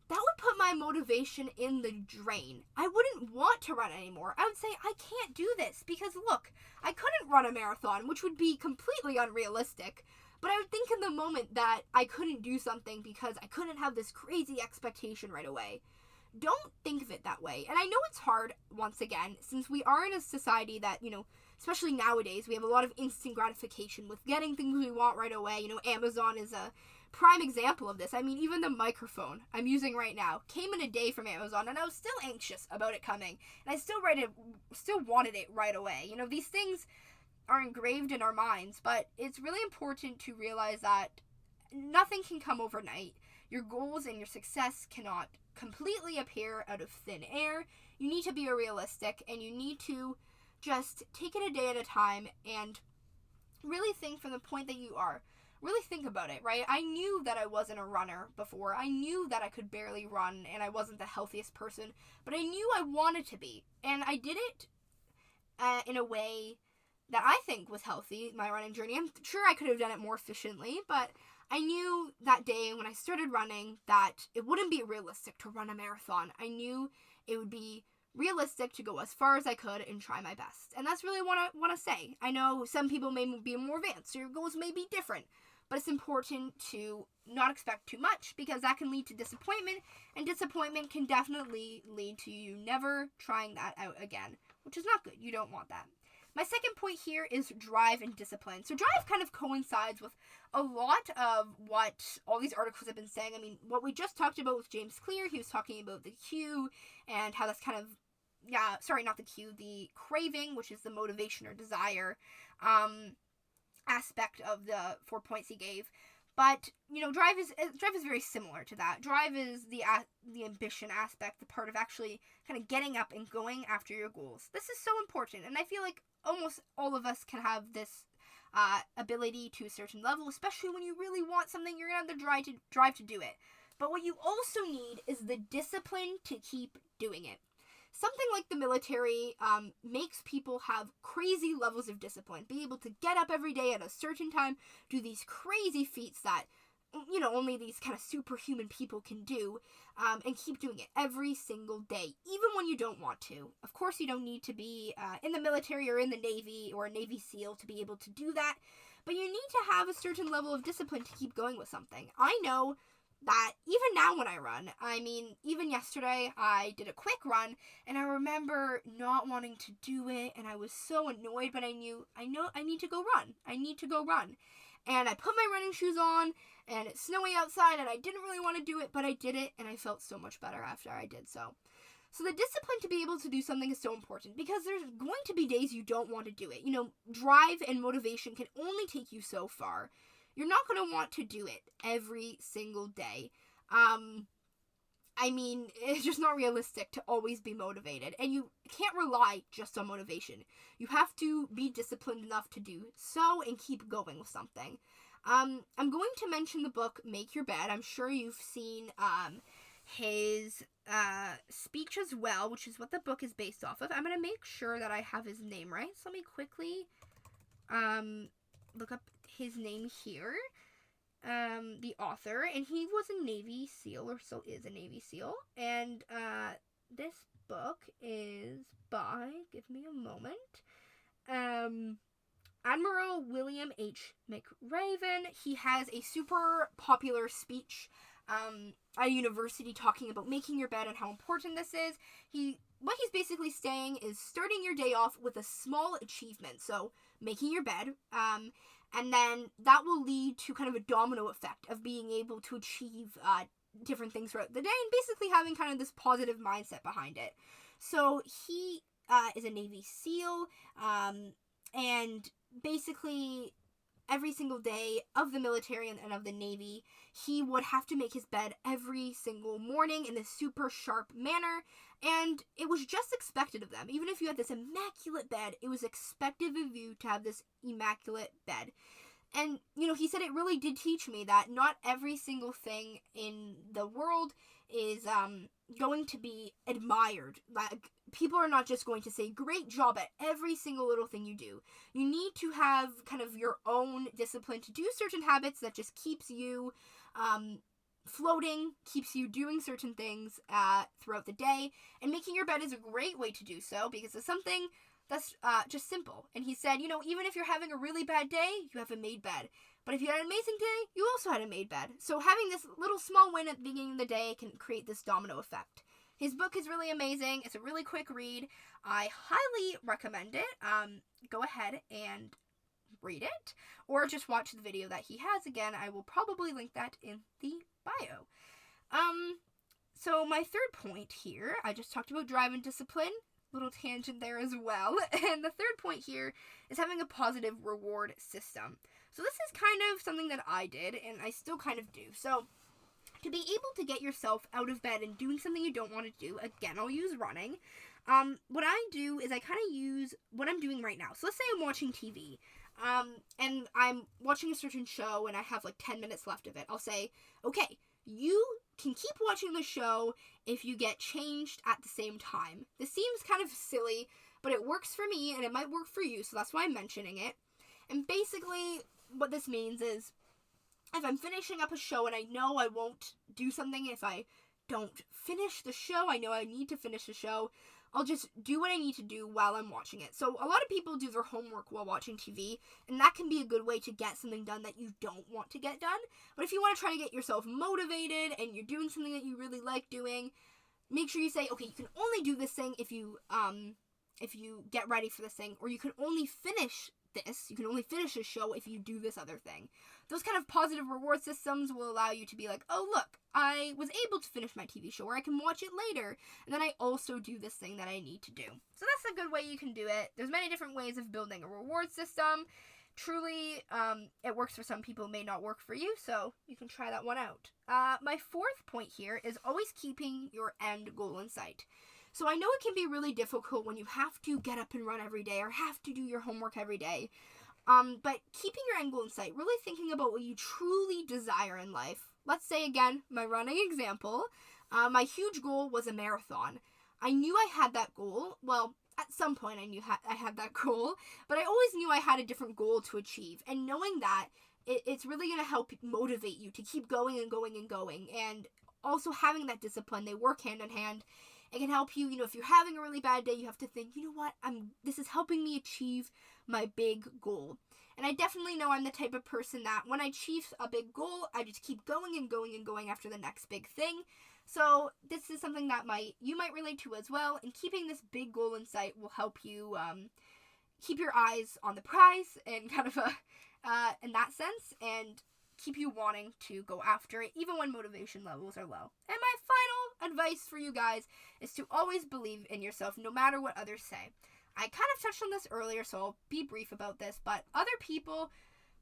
that would put my motivation in the drain. I wouldn't want to run anymore. I would say, I can't do this because look, I couldn't run a marathon, which would be completely unrealistic. But I would think in the moment that I couldn't do something because I couldn't have this crazy expectation right away. Don't think of it that way. And I know it's hard, once again, since we are in a society that, especially nowadays, we have a lot of instant gratification with getting things we want right away. Amazon is a prime example of this. I mean, even the microphone I'm using right now came in a day from Amazon, and I was still anxious about it coming, and I still wanted it right away. These things are engraved in our minds, but it's really important to realize that nothing can come overnight. Your goals and your success cannot completely appear out of thin air. You need to be realistic, and you need to just take it a day at a time and really think from the point that you are. Really think about it, right? I knew that I wasn't a runner before. I knew that I could barely run and I wasn't the healthiest person, but I knew I wanted to be. And I did it in a way that I think was healthy, my running journey. I'm sure I could have done it more efficiently, but I knew that day when I started running that it wouldn't be realistic to run a marathon. I knew it would be realistic to go as far as I could and try my best. And that's really what I want to say. I know some people may be more advanced, so your goals may be different. but it's important to not expect too much because that can lead to disappointment, and disappointment can definitely lead to you never trying that out again, which is not good. You don't want that. My second point here is drive and discipline. So drive kind of coincides with a lot of what all these articles have been saying. I mean, what we just talked about with James Clear, he was talking about the cue and how that's kind of, not the cue, the craving, which is the motivation or desire aspect of the 4 points he gave. But, drive is very similar to that. Drive is the ambition aspect, the part of actually kind of getting up and going after your goals. This is so important, and I feel like almost all of us can have this ability to a certain level, especially when you really want something. You're going to have the drive to do it. But what you also need is the discipline to keep doing it. Something like the military makes people have crazy levels of discipline. Be able to get up every day at a certain time, do these crazy feats that, only these kind of superhuman people can do, and keep doing it every single day, even when you don't want to. Of course, you don't need to be in the military or in the Navy or a Navy SEAL to be able to do that, but you need to have a certain level of discipline to keep going with something. I know that even now when I run, even yesterday I did a quick run and I remember not wanting to do it and I was so annoyed, but I know I need to go run. And I put my running shoes on and it's snowy outside and I didn't really want to do it, but I did it and I felt so much better after I did so. So the discipline to be able to do something is so important because there's going to be days you don't want to do it. Drive and motivation can only take you so far. You're not going to want to do it every single day. It's just not realistic to always be motivated. And you can't rely just on motivation. You have to be disciplined enough to do so and keep going with something. I'm going to mention the book Make Your Bed. I'm sure you've seen his speech as well, which is what the book is based off of. I'm going to make sure that I have his name right. So let me quickly look up his name here, the author, and he was a Navy SEAL, or still is a Navy SEAL, and this book is by, give me a moment, Admiral William H. McRaven. He has a super popular speech at a university talking about making your bed and how important this is. What he's basically saying is starting your day off with a small achievement, so making your bed, and then that will lead to kind of a domino effect of being able to achieve different things throughout the day and basically having kind of this positive mindset behind it. So he is a Navy SEAL, and basically every single day of the military and of the Navy, he would have to make his bed every single morning in this super sharp manner, and it was just expected of them. Even if you had this immaculate bed, it was expected of you to have this immaculate bed. And, he said it really did teach me that not every single thing in the world is going to be admired. Like, people are not just going to say, great job at every single little thing you do. You need to have kind of your own discipline to do certain habits that just keeps you floating, keeps you doing certain things throughout the day. And making your bed is a great way to do so because it's something that's just simple. And he said, even if you're having a really bad day, you have a made bed. But if you had an amazing day, you also had a made bed. So having this little small win at the beginning of the day can create this domino effect. His book is really amazing. It's a really quick read. I highly recommend it. Go ahead and read it or just watch the video that he has. Again, I will probably link that in the bio. So my third point here, I just talked about drive and discipline. Little tangent there as well. And the third point here is having a positive reward system. So this is kind of something that I did, and I still kind of do. So to be able to get yourself out of bed and doing something you don't want to do, again, I'll use running. What I do is I kind of use what I'm doing right now. So let's say I'm watching TV, and I'm watching a certain show, and I have like 10 minutes left of it. I'll say, okay, you can keep watching the show if you get changed at the same time. This seems kind of silly, but it works for me, and it might work for you, so that's why I'm mentioning it. And basically, what this means is, if I'm finishing up a show and I know I won't do something if I don't finish the show, I know I need to finish the show, I'll just do what I need to do while I'm watching it. So a lot of people do their homework while watching TV, and that can be a good way to get something done that you don't want to get done. But if you want to try to get yourself motivated and you're doing something that you really like doing, make sure you say, okay, you can only do this thing if you get ready for this thing, or you can only finish this show if you do this other thing. Those kind of positive reward systems will allow you to be like, oh look, I was able to finish my TV show, or I can watch it later, and then I also do this thing that I need to do. So that's a good way you can do it. There's many different ways of building a reward system. Truly, it works for some people, may not work for you, so you can try that one out. My fourth point here is always keeping your end goal in sight. So I know it can be really difficult when you have to get up and run every day or have to do your homework every day. But keeping your end goal in sight, really thinking about what you truly desire in life. Let's say, again, my running example, my huge goal was a marathon. I knew I had that goal. Well, at some point I knew I had that goal, but I always knew I had a different goal to achieve. And knowing that, it's really going to help motivate you to keep going and going and going. And also having that discipline, they work hand in hand. It can help you, if you're having a really bad day, you have to think, you know what, this is helping me achieve my big goal. And I definitely know I'm the type of person that when I achieve a big goal, I just keep going and going and going after the next big thing. So this is something that you might relate to as well. And keeping this big goal in sight will help you keep your eyes on the prize and kind of in that sense, and keep you wanting to go after it even when motivation levels are low. And my final advice for you guys is to always believe in yourself no matter what others say. I kind of touched on this earlier, so I'll be brief about this, but other people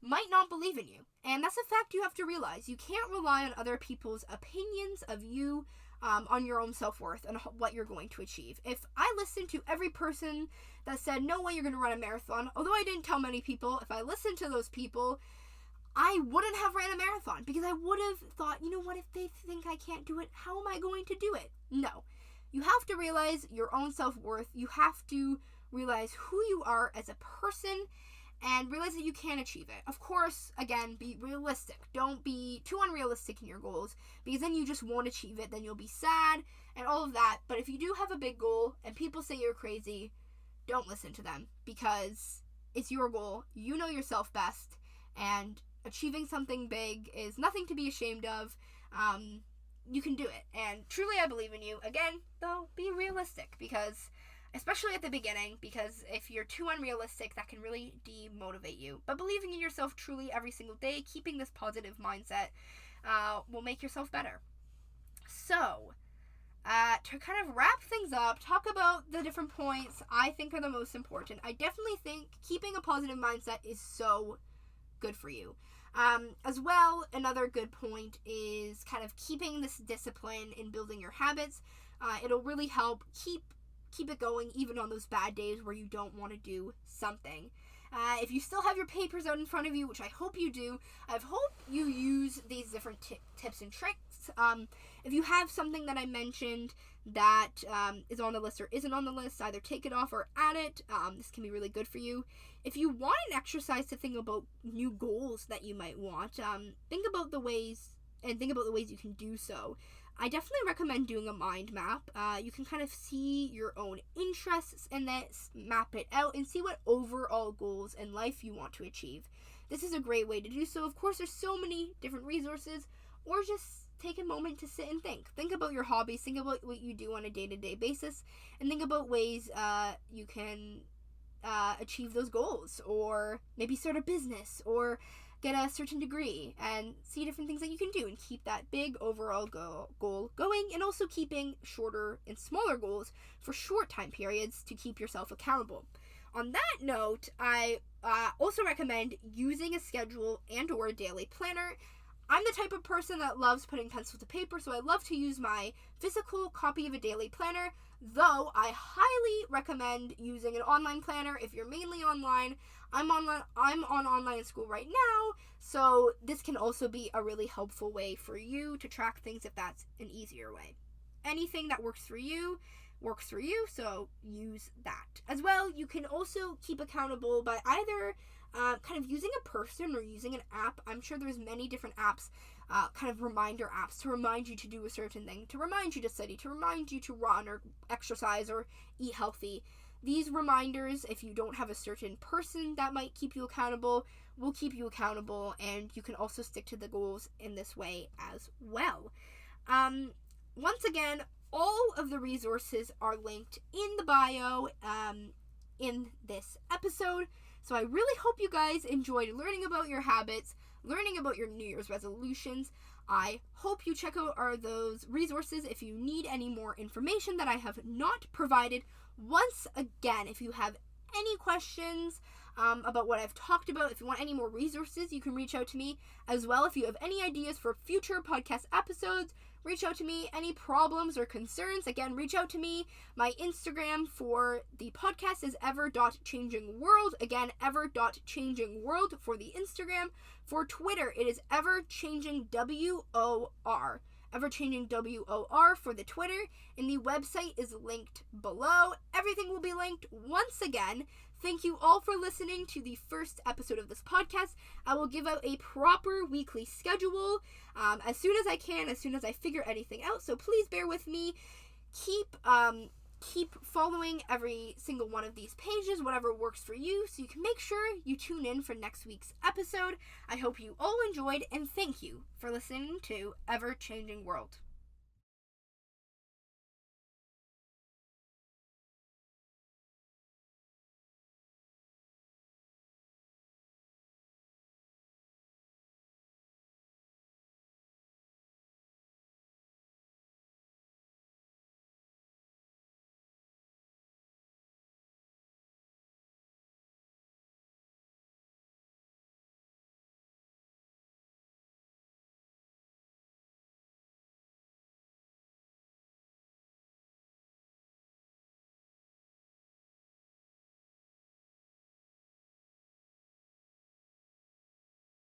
might not believe in you. And that's a fact you have to realize. You can't rely on other people's opinions of you on your own self-worth and what you're going to achieve. If I listened to every person that said, no way you're going to run a marathon, although I didn't tell many people, if I listened to those people, I wouldn't have ran a marathon, because I would have thought, you know what, if they think I can't do it, how am I going to do it? No. You have to realize your own self-worth. You have to realize who you are as a person and realize that you can achieve it. Of course, again, be realistic. Don't be too unrealistic in your goals, because then you just won't achieve it. Then you'll be sad and all of that. But if you do have a big goal and people say you're crazy, don't listen to them, because it's your goal. You know yourself best, and achieving something big is nothing to be ashamed of. You can do it, and truly I believe in you. Again, though, be realistic, because especially at the beginning, because if you're too unrealistic, that can really demotivate you. But believing in yourself truly every single day, keeping this positive mindset, will make yourself better. So, to kind of wrap things up, talk about the different points I think are the most important. I definitely think keeping a positive mindset is so good for you. As well, another good point is kind of keeping this discipline in building your habits. It'll really help keep it going even on those bad days where you don't want to do something. If you still have your papers out in front of you, which I hope you do, I hope you use these different tips and tricks. If you have something that I mentioned that is on the list or isn't on the list, either take it off or add it. This can be really good for you. If you want an exercise to think about new goals that you might want, think about the ways you can do so. I definitely recommend doing a mind map. You can kind of see your own interests in this, map it out, and see what overall goals in life you want to achieve. This is a great way to do so. Of course, there's so many different resources, or just take a moment to sit and think. Think about your hobbies, think about what you do on a day-to-day basis, and think about ways you can achieve those goals, or maybe start a business, or get a certain degree, and see different things that you can do and keep that big overall goal going, and also keeping shorter and smaller goals for short time periods to keep yourself accountable. On that note, I also recommend using a schedule and or a daily planner. I'm the type of person that loves putting pencil to paper, so I love to use my physical copy of a daily planner, though I highly recommend using an online planner if you're mainly online. I'm on online school right now, so this can also be a really helpful way for you to track things if that's an easier way. Anything that works for you, so use that. As well, you can also keep accountable by either kind of using a person or using an app. I'm sure there's many different apps kind of reminder apps to remind you to do a certain thing, to remind you to study, to remind you to run or exercise or eat healthy. These reminders, if you don't have a certain person that might keep you accountable, will keep you accountable, and you can also stick to the goals in this way as well. Once again, all of the resources are linked in the bio in this episode. So I really hope you guys enjoyed learning about your habits, learning about your New Year's resolutions. I hope you check out those resources if you need any more information that I have not provided. Once again, if you have any questions about what I've talked about, if you want any more resources, you can reach out to me as well. If you have any ideas for future podcast episodes, reach out to me. Any problems or concerns, again, reach out to me. My Instagram for the podcast is ever.changingworld. Again, ever.changingworld for the Instagram. For Twitter, it is everchangingwor. Everchangingwor for the Twitter, and the website is linked below. Everything will be linked. Once again, thank you all for listening to the first episode of this podcast. I will give out a proper weekly schedule as soon as I can, as soon as I figure anything out, so please bear with me. Keep following every single one of these pages, whatever works for you, so you can make sure you tune in for next week's episode. I hope you all enjoyed, and thank you for listening to Ever Changing World.